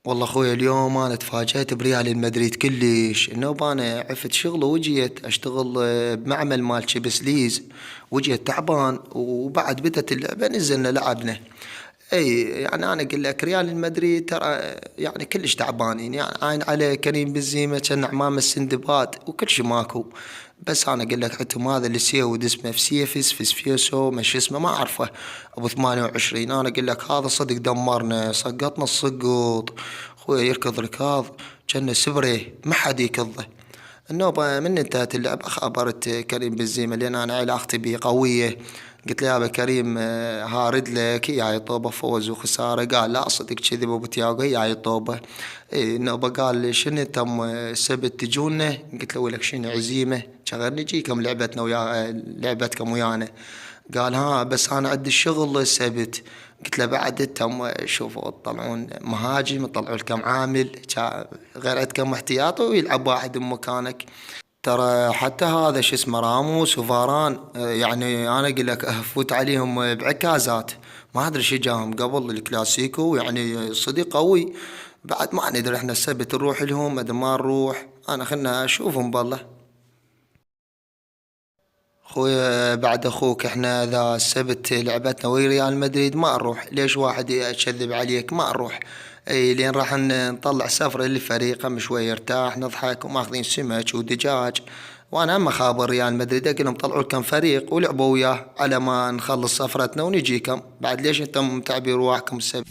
والله اخوي اليوم انا تفاجأت بريال المدريد كلش. انه انا عفت شغل وجيت اشتغل بمعمل مال شيبس ليز. وجيت تعبان وبعد بدت اللعبة نزلنا لعبنا. اي يعني انا اقول لك ريال المدريد ترى يعني كلش تعبانين، يعني عين عليه كريم بنزيما كان عمام السندباد وكل شي ماكو. بس انا اقول لك عندهم هذا اللي سيود اسمه فسيفس فسفيسو مش اسمه ما اعرفه، ابو 28. انا اقول لك هذا صدق دمرنا سقطنا السقوط. خويا يركض ركاض كان سبري ما حد يكضه. النوبة من انتهت اللعبة خابرت كريم بنزيما لأن أنا علاقتي بيه قوية. قلت له يا أبا كريم هارد لك هي هاي طوبة فوز وخسارة. قال لا صدق كذب أبو تياغو هي هاي طوبة. إيه النوبة قال لي شنو تم السبت تجونا. قلت له ولك شنو عزيمة شغل نجيكم لعبتنا ويا لعبتكم ويانا. قال ها بس أنا عندي الشغل السبت. قلت له بعد تم شوفوا تطلعون مهاجم تطلعوا لكم عامل غير عندكم احتياطي ويلعب واحد بمكانك. ترى حتى هذا شو اسمه راموس وفاران يعني انا اقول لك افوت عليهم بعكازات. ما ادري شو جاهم قبل الكلاسيكو يعني صديق قوي. بعد ما ندري احنا السبت نروح لهم مد ما نروح انا خلنا اشوفهم بالله. خويا بعد اخوك احنا ذا السبت لعبتنا ويا ريال مدريد ما نروح. ليش واحد يكذب عليك ما نروح. اي لين راح نطلع سفرة للفريق هم شوي يرتاح نضحك وماخذين سمك ودجاج. وانا اما خابر ريال مدريد اقول لهم طلعوا لكم فريق ولعبوا وياه على ما نخلص سفرتنا ونجيكم بعد. ليش انتم متعبين رواحكم السبت؟